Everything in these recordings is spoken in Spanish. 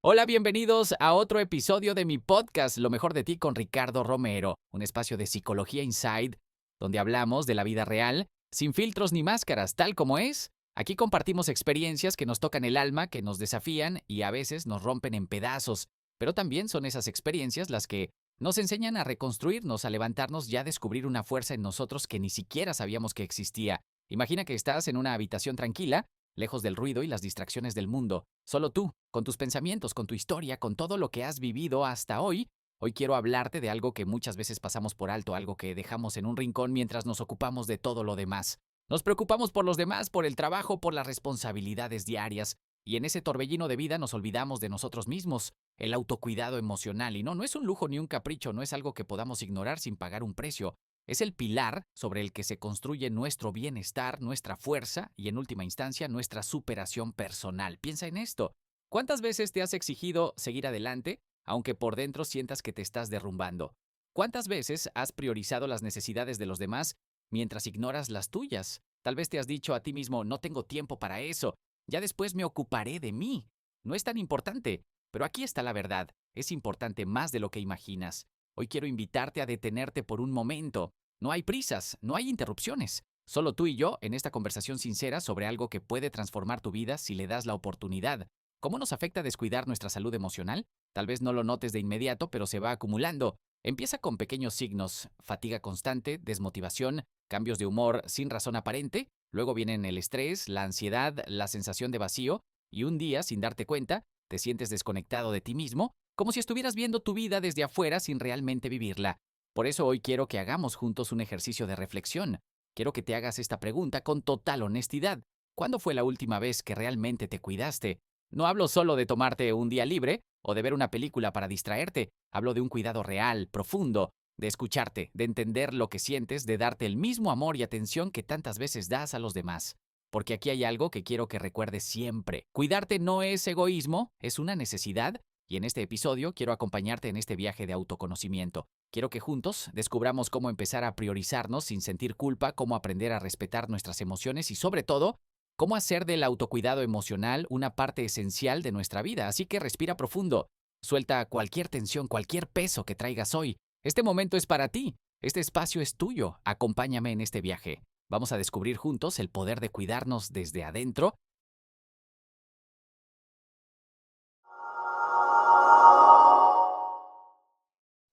Hola, bienvenidos a otro episodio de mi podcast, Lo mejor de ti con Ricardo Romero, un espacio de psicología inside donde hablamos de la vida real, sin filtros ni máscaras, tal como es. Aquí compartimos experiencias que nos tocan el alma, que nos desafían y a veces nos rompen en pedazos, pero también son esas experiencias las que nos enseñan a reconstruirnos, a levantarnos y a descubrir una fuerza en nosotros que ni siquiera sabíamos que existía. Imagina que estás en una habitación tranquila, lejos del ruido y las distracciones del mundo. Solo tú, con tus pensamientos, con tu historia, con todo lo que has vivido hasta hoy. Hoy quiero hablarte de algo que muchas veces pasamos por alto, algo que dejamos en un rincón mientras nos ocupamos de todo lo demás. Nos preocupamos por los demás, por el trabajo, por las responsabilidades diarias. Y en ese torbellino de vida nos olvidamos de nosotros mismos, el autocuidado emocional. Y no es un lujo ni un capricho, no es algo que podamos ignorar sin pagar un precio. Es el pilar sobre el que se construye nuestro bienestar, nuestra fuerza y, en última instancia, nuestra superación personal. Piensa en esto. ¿Cuántas veces te has exigido seguir adelante, aunque por dentro sientas que te estás derrumbando? ¿Cuántas veces has priorizado las necesidades de los demás mientras ignoras las tuyas? Tal vez te has dicho a ti mismo, no tengo tiempo para eso, ya después me ocuparé de mí. No es tan importante, pero aquí está la verdad, es importante más de lo que imaginas. Hoy quiero invitarte a detenerte por un momento. No hay prisas, no hay interrupciones. Solo tú y yo en esta conversación sincera sobre algo que puede transformar tu vida si le das la oportunidad. ¿Cómo nos afecta descuidar nuestra salud emocional? Tal vez no lo notes de inmediato, pero se va acumulando. Empieza con pequeños signos: fatiga constante, desmotivación, cambios de humor sin razón aparente. Luego vienen el estrés, la ansiedad, la sensación de vacío. Y un día, sin darte cuenta, te sientes desconectado de ti mismo, como si estuvieras viendo tu vida desde afuera sin realmente vivirla. Por eso hoy quiero que hagamos juntos un ejercicio de reflexión. Quiero que te hagas esta pregunta con total honestidad. ¿Cuándo fue la última vez que realmente te cuidaste? No hablo solo de tomarte un día libre o de ver una película para distraerte. Hablo de un cuidado real, profundo, de escucharte, de entender lo que sientes, de darte el mismo amor y atención que tantas veces das a los demás. Porque aquí hay algo que quiero que recuerdes siempre. Cuidarte no es egoísmo, es una necesidad. Y en este episodio quiero acompañarte en este viaje de autoconocimiento. Quiero que juntos descubramos cómo empezar a priorizarnos sin sentir culpa, cómo aprender a respetar nuestras emociones y, sobre todo, cómo hacer del autocuidado emocional una parte esencial de nuestra vida. Así que respira profundo, suelta cualquier tensión, cualquier peso que traigas hoy. Este momento es para ti, este espacio es tuyo. Acompáñame en este viaje. Vamos a descubrir juntos el poder de cuidarnos desde adentro.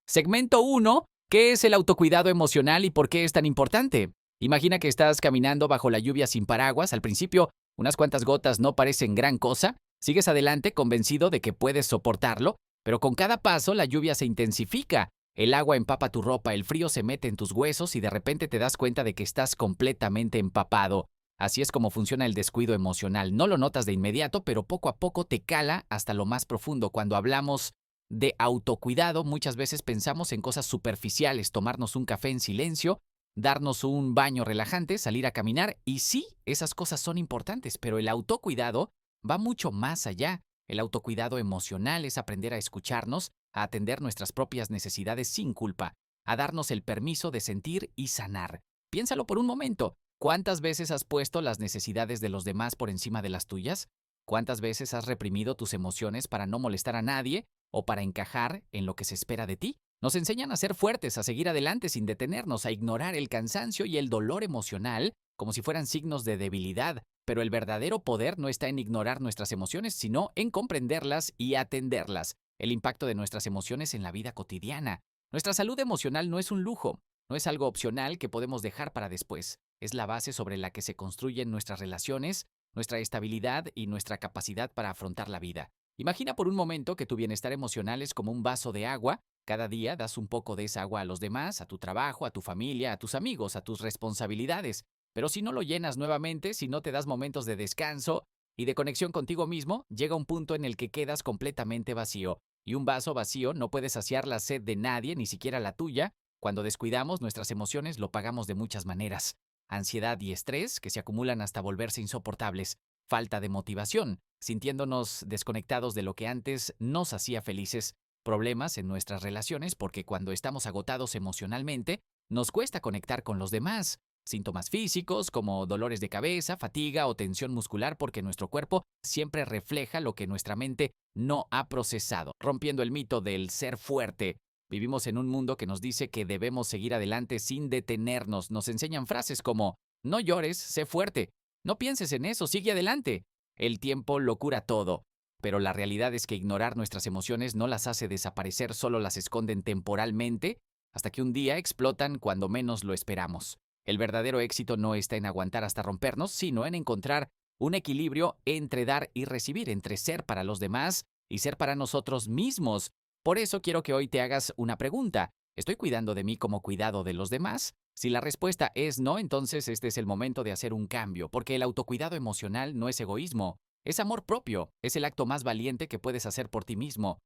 Segmento 1. ¿Qué es el autocuidado emocional y por qué es tan importante? Imagina que estás caminando bajo la lluvia sin paraguas. Al principio, unas cuantas gotas no parecen gran cosa. Sigues adelante convencido de que puedes soportarlo, pero con cada paso la lluvia se intensifica. El agua empapa tu ropa, el frío se mete en tus huesos y de repente te das cuenta de que estás completamente empapado. Así es como funciona el descuido emocional. No lo notas de inmediato, pero poco a poco te cala hasta lo más profundo. Cuando hablamos de autocuidado, muchas veces pensamos en cosas superficiales: tomarnos un café en silencio, darnos un baño relajante, salir a caminar. Y sí, esas cosas son importantes, pero el autocuidado va mucho más allá. El autocuidado emocional es aprender a escucharnos, a atender nuestras propias necesidades sin culpa, a darnos el permiso de sentir y sanar. Piénsalo por un momento. ¿Cuántas veces has puesto las necesidades de los demás por encima de las tuyas? ¿Cuántas veces has reprimido tus emociones para no molestar a nadie o para encajar en lo que se espera de ti? Nos enseñan a ser fuertes, a seguir adelante sin detenernos, a ignorar el cansancio y el dolor emocional como si fueran signos de debilidad. Pero el verdadero poder no está en ignorar nuestras emociones, sino en comprenderlas y atenderlas. El impacto de nuestras emociones en la vida cotidiana. Nuestra salud emocional no es un lujo, no es algo opcional que podemos dejar para después. Es la base sobre la que se construyen nuestras relaciones, nuestra estabilidad y nuestra capacidad para afrontar la vida. Imagina por un momento que tu bienestar emocional es como un vaso de agua. Cada día das un poco de esa agua a los demás, a tu trabajo, a tu familia, a tus amigos, a tus responsabilidades. Pero si no lo llenas nuevamente, si no te das momentos de descanso y de conexión contigo mismo, llega un punto en el que quedas completamente vacío. Y un vaso vacío no puede saciar la sed de nadie, ni siquiera la tuya. Cuando descuidamos nuestras emociones, lo pagamos de muchas maneras: ansiedad y estrés, que se acumulan hasta volverse insoportables; falta de motivación, sintiéndonos desconectados de lo que antes nos hacía felices; problemas en nuestras relaciones, porque cuando estamos agotados emocionalmente, nos cuesta conectar con los demás; Síntomas físicos como dolores de cabeza, fatiga o tensión muscular porque nuestro cuerpo siempre refleja lo que nuestra mente no ha procesado, rompiendo el mito del ser fuerte. Vivimos en un mundo que nos dice que debemos seguir adelante sin detenernos. Nos enseñan frases como, no llores, sé fuerte. No pienses en eso, sigue adelante. El tiempo lo cura todo. Pero la realidad es que ignorar nuestras emociones no las hace desaparecer, solo las esconden temporalmente hasta que un día explotan cuando menos lo esperamos. El verdadero éxito no está en aguantar hasta rompernos, sino en encontrar un equilibrio entre dar y recibir, entre ser para los demás y ser para nosotros mismos. Por eso quiero que hoy te hagas una pregunta. ¿Estoy cuidando de mí como cuidado de los demás? Si la respuesta es no, entonces este es el momento de hacer un cambio, porque el autocuidado emocional no es egoísmo, es amor propio, es el acto más valiente que puedes hacer por ti mismo.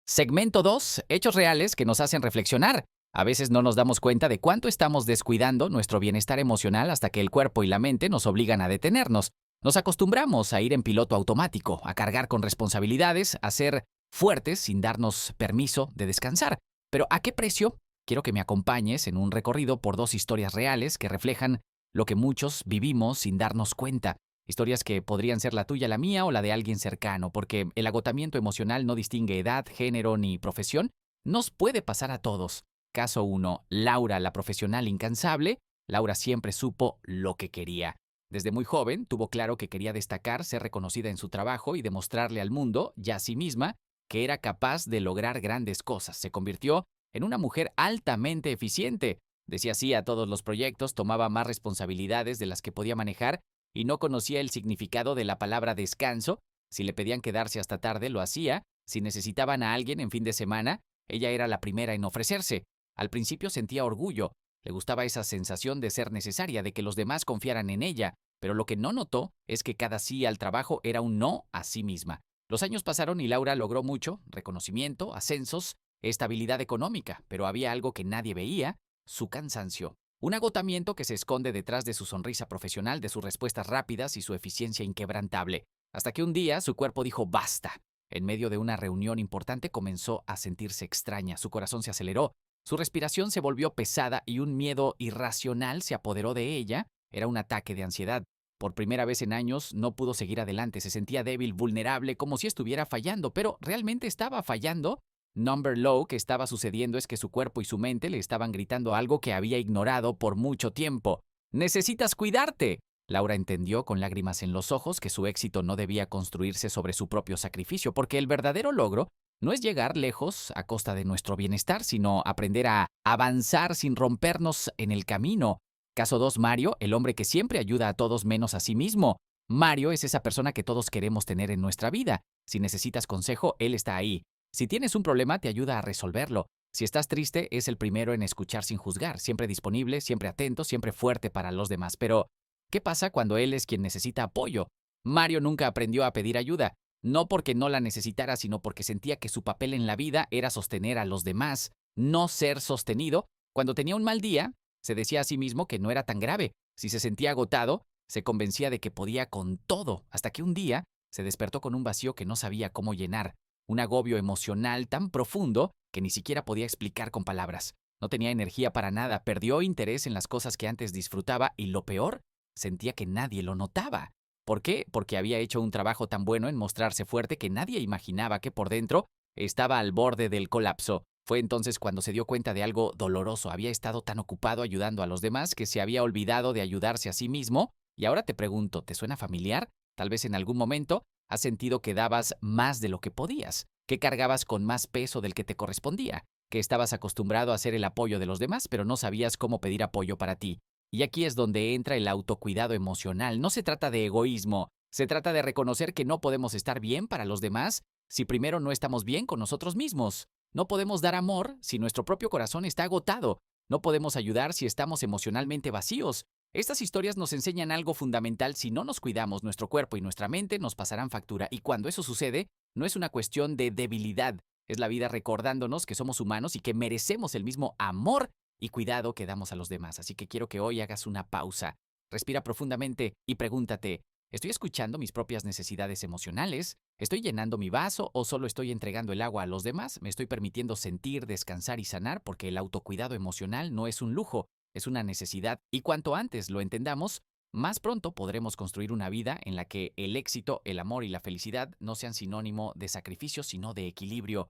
Segmento 2: Hechos reales que nos hacen reflexionar. A veces no nos damos cuenta de cuánto estamos descuidando nuestro bienestar emocional hasta que el cuerpo y la mente nos obligan a detenernos. Nos acostumbramos a ir en piloto automático, a cargar con responsabilidades, a ser fuertes sin darnos permiso de descansar. Pero ¿a qué precio? Quiero que me acompañes en un recorrido por dos historias reales que reflejan lo que muchos vivimos sin darnos cuenta. Historias que podrían ser la tuya, la mía o la de alguien cercano, porque el agotamiento emocional no distingue edad, género ni profesión. Nos puede pasar a todos. Caso 1. Laura, la profesional incansable. Laura siempre supo lo que quería. Desde muy joven tuvo claro que quería destacar, ser reconocida en su trabajo y demostrarle al mundo y a sí misma que era capaz de lograr grandes cosas. Se convirtió en una mujer altamente eficiente. Decía sí a todos los proyectos, tomaba más responsabilidades de las que podía manejar y no conocía el significado de la palabra descanso. Si le pedían quedarse hasta tarde, lo hacía. Si necesitaban a alguien en fin de semana, ella era la primera en ofrecerse. Al principio sentía orgullo. Le gustaba esa sensación de ser necesaria, de que los demás confiaran en ella. Pero lo que no notó es que cada sí al trabajo era un no a sí misma. Los años pasaron y Laura logró mucho: reconocimiento, ascensos, estabilidad económica. Pero había algo que nadie veía: su cansancio. Un agotamiento que se esconde detrás de su sonrisa profesional, de sus respuestas rápidas y su eficiencia inquebrantable. Hasta que un día su cuerpo dijo basta. En medio de una reunión importante comenzó a sentirse extraña, su corazón se aceleró, su respiración se volvió pesada y un miedo irracional se apoderó de ella. Era un ataque de ansiedad. Por primera vez en años no pudo seguir adelante, se sentía débil, vulnerable, como si estuviera fallando, pero ¿realmente estaba fallando? Number Low que estaba sucediendo es que su cuerpo y su mente le estaban gritando algo que había ignorado por mucho tiempo. ¡Necesitas cuidarte! Laura entendió con lágrimas en los ojos que su éxito no debía construirse sobre su propio sacrificio, porque el verdadero logro no es llegar lejos a costa de nuestro bienestar, sino aprender a avanzar sin rompernos en el camino. Caso 2, Mario, el hombre que siempre ayuda a todos menos a sí mismo. Mario es esa persona que todos queremos tener en nuestra vida. Si necesitas consejo, él está ahí. Si tienes un problema, te ayuda a resolverlo. Si estás triste, es el primero en escuchar sin juzgar, siempre disponible, siempre atento, siempre fuerte para los demás. Pero, ¿qué pasa cuando él es quien necesita apoyo? Mario nunca aprendió a pedir ayuda, no porque no la necesitara, sino porque sentía que su papel en la vida era sostener a los demás, no ser sostenido. Cuando tenía un mal día, se decía a sí mismo que no era tan grave. Si se sentía agotado, se convencía de que podía con todo, hasta que un día se despertó con un vacío que no sabía cómo llenar. Un agobio emocional tan profundo que ni siquiera podía explicar con palabras. No tenía energía para nada, perdió interés en las cosas que antes disfrutaba y lo peor, sentía que nadie lo notaba. ¿Por qué? Porque había hecho un trabajo tan bueno en mostrarse fuerte que nadie imaginaba que por dentro estaba al borde del colapso. Fue entonces cuando se dio cuenta de algo doloroso. Había estado tan ocupado ayudando a los demás que se había olvidado de ayudarse a sí mismo. Y ahora te pregunto, ¿te suena familiar? Tal vez en algún momento has sentido que dabas más de lo que podías, que cargabas con más peso del que te correspondía, que estabas acostumbrado a ser el apoyo de los demás, pero no sabías cómo pedir apoyo para ti. Y aquí es donde entra el autocuidado emocional. No se trata de egoísmo, se trata de reconocer que no podemos estar bien para los demás si primero no estamos bien con nosotros mismos. No podemos dar amor si nuestro propio corazón está agotado. No podemos ayudar si estamos emocionalmente vacíos. Estas historias nos enseñan algo fundamental: si no nos cuidamos, nuestro cuerpo y nuestra mente nos pasarán factura. Y cuando eso sucede, no es una cuestión de debilidad, es la vida recordándonos que somos humanos y que merecemos el mismo amor y cuidado que damos a los demás. Así que quiero que hoy hagas una pausa, respira profundamente y pregúntate, ¿Estoy escuchando mis propias necesidades emocionales? ¿Estoy llenando mi vaso o solo estoy entregando el agua a los demás? ¿Me estoy permitiendo sentir, descansar y sanar? Porque el autocuidado emocional no es un lujo, es una necesidad. Y cuanto antes lo entendamos, más pronto podremos construir una vida en la que el éxito, el amor y la felicidad no sean sinónimo de sacrificio, sino de equilibrio.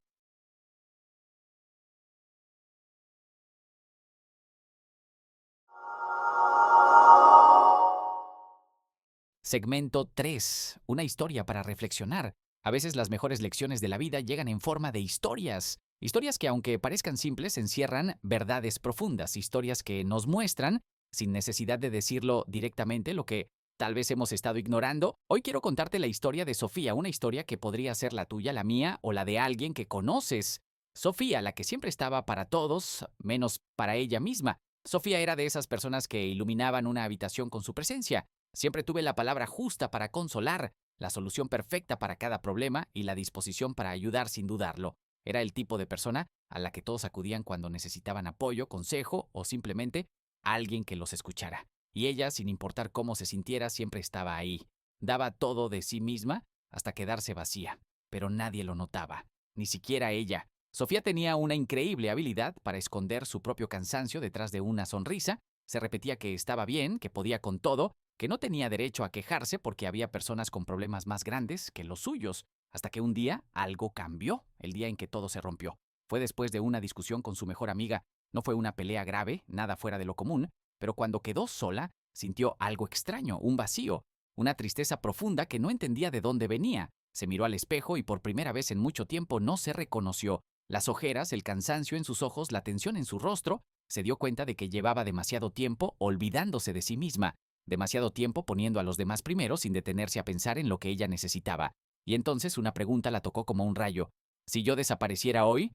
Segmento 3. Una historia para reflexionar. A veces las mejores lecciones de la vida llegan en forma de historias. Historias que, aunque parezcan simples, encierran verdades profundas. Historias que nos muestran, sin necesidad de decirlo directamente, lo que tal vez hemos estado ignorando. Hoy quiero contarte la historia de Sofía, una historia que podría ser la tuya, la mía o la de alguien que conoces. Sofía, la que siempre estaba para todos, menos para ella misma. Sofía era de esas personas que iluminaban una habitación con su presencia. Siempre tuve la palabra justa para consolar, la solución perfecta para cada problema y la disposición para ayudar sin dudarlo. Era el tipo de persona a la que todos acudían cuando necesitaban apoyo, consejo o simplemente alguien que los escuchara. Y ella, sin importar cómo se sintiera, siempre estaba ahí. Daba todo de sí misma hasta quedarse vacía, pero nadie lo notaba, ni siquiera ella. Sofía tenía una increíble habilidad para esconder su propio cansancio detrás de una sonrisa. Se repetía que estaba bien, que podía con todo, que no tenía derecho a quejarse porque había personas con problemas más grandes que los suyos, hasta que un día algo cambió, el día en que todo se rompió. Fue después de una discusión con su mejor amiga. No fue una pelea grave, nada fuera de lo común, pero cuando quedó sola, sintió algo extraño, un vacío, una tristeza profunda que no entendía de dónde venía. Se miró al espejo y por primera vez en mucho tiempo no se reconoció. Las ojeras, el cansancio en sus ojos, la tensión en su rostro, se dio cuenta de que llevaba demasiado tiempo olvidándose de sí misma, demasiado tiempo poniendo a los demás primero sin detenerse a pensar en lo que ella necesitaba. Y entonces una pregunta la tocó como un rayo. Si yo desapareciera hoy,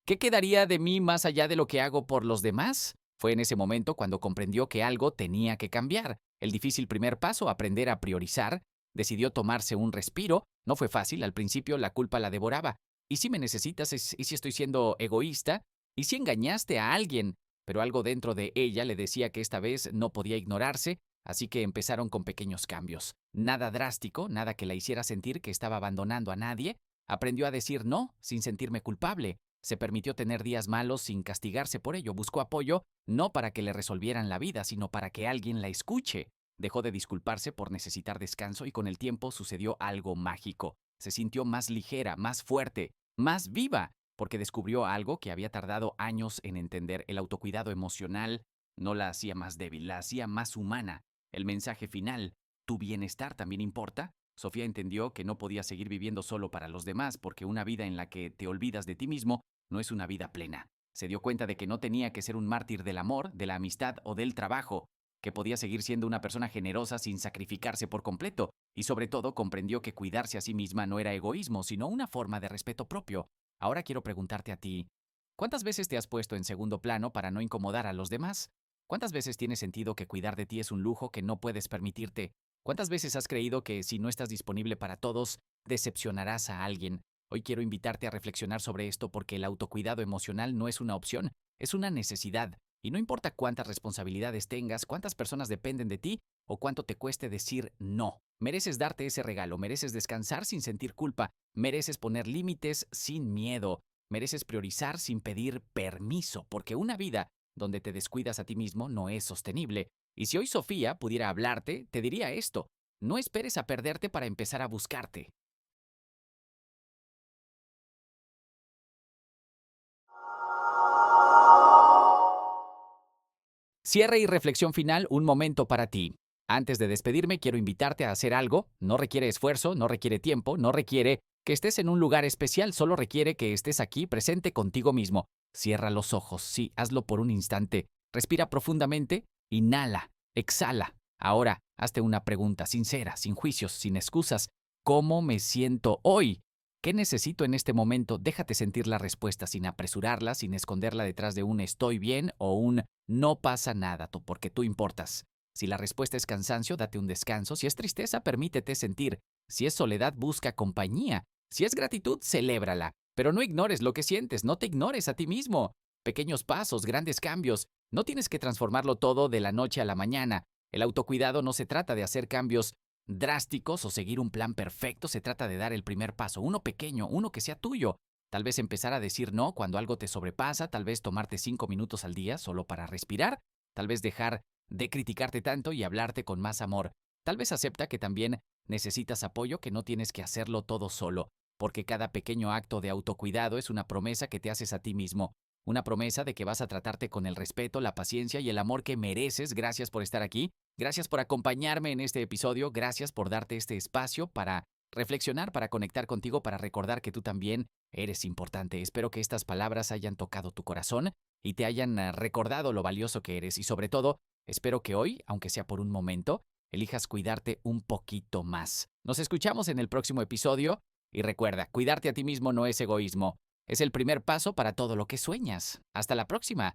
¿qué quedaría de mí más allá de lo que hago por los demás? Fue en ese momento cuando comprendió que algo tenía que cambiar. El difícil primer paso, aprender a priorizar. Decidió tomarse un respiro. No fue fácil, al principio la culpa la devoraba. ¿Y si me necesitas? ¿Y si estoy siendo egoísta? ¿Y si engañaste a alguien? Pero algo dentro de ella le decía que esta vez no podía ignorarse, así que empezaron con pequeños cambios. Nada drástico, nada que la hiciera sentir que estaba abandonando a nadie. Aprendió a decir no sin sentirme culpable. Se permitió tener días malos sin castigarse por ello. Buscó apoyo, no para que le resolvieran la vida, sino para que alguien la escuche. Dejó de disculparse por necesitar descanso y con el tiempo sucedió algo mágico. Se sintió más ligera, más fuerte, más viva, porque descubrió algo que había tardado años en entender. El autocuidado emocional no la hacía más débil, la hacía más humana. El mensaje final, ¿tu bienestar también importa? Sofía entendió que no podía seguir viviendo solo para los demás, porque una vida en la que te olvidas de ti mismo no es una vida plena. Se dio cuenta de que no tenía que ser un mártir del amor, de la amistad o del trabajo, que podía seguir siendo una persona generosa sin sacrificarse por completo, y sobre todo comprendió que cuidarse a sí misma no era egoísmo, sino una forma de respeto propio. Ahora quiero preguntarte a ti, ¿cuántas veces te has puesto en segundo plano para no incomodar a los demás? ¿Cuántas veces tiene sentido que cuidar de ti es un lujo que no puedes permitirte? ¿Cuántas veces has creído que si no estás disponible para todos, decepcionarás a alguien? Hoy quiero invitarte a reflexionar sobre esto porque el autocuidado emocional no es una opción, es una necesidad. Y no importa cuántas responsabilidades tengas, cuántas personas dependen de ti o cuánto te cueste decir no. Mereces darte ese regalo, mereces descansar sin sentir culpa, mereces poner límites sin miedo, mereces priorizar sin pedir permiso, porque una vida donde te descuidas a ti mismo no es sostenible. Y si hoy Sofía pudiera hablarte, te diría esto: no esperes a perderte para empezar a buscarte. Cierre y reflexión final, un momento para ti. Antes de despedirme, quiero invitarte a hacer algo. No requiere esfuerzo, no requiere tiempo, no requiere que estés en un lugar especial, solo requiere que estés aquí presente contigo mismo. Cierra los ojos, sí, hazlo por un instante. Respira profundamente, inhala, exhala. Ahora, hazte una pregunta sincera, sin juicios, sin excusas. ¿Cómo me siento hoy? ¿Qué necesito en este momento? Déjate sentir la respuesta sin apresurarla, sin esconderla detrás de un estoy bien o un no pasa nada, porque tú importas. Si la respuesta es cansancio, date un descanso. Si es tristeza, permítete sentir. Si es soledad, busca compañía. Si es gratitud, celébrala. Pero no ignores lo que sientes, no te ignores a ti mismo. Pequeños pasos, grandes cambios. No tienes que transformarlo todo de la noche a la mañana. El autocuidado no se trata de hacer cambios drásticos o seguir un plan perfecto, se trata de dar el primer paso, uno pequeño, uno que sea tuyo. Tal vez empezar a decir no cuando algo te sobrepasa, tal vez tomarte 5 minutos al día solo para respirar, tal vez dejar de criticarte tanto y hablarte con más amor. Tal vez acepta que también necesitas apoyo, que no tienes que hacerlo todo solo, porque cada pequeño acto de autocuidado es una promesa que te haces a ti mismo. Una promesa de que vas a tratarte con el respeto, la paciencia y el amor que mereces. Gracias por estar aquí. Gracias por acompañarme en este episodio. Gracias por darte este espacio para reflexionar, para conectar contigo, para recordar que tú también eres importante. Espero que estas palabras hayan tocado tu corazón y te hayan recordado lo valioso que eres. Y sobre todo, espero que hoy, aunque sea por un momento, elijas cuidarte un poquito más. Nos escuchamos en el próximo episodio y recuerda, cuidarte a ti mismo no es egoísmo. Es el primer paso para todo lo que sueñas. Hasta la próxima.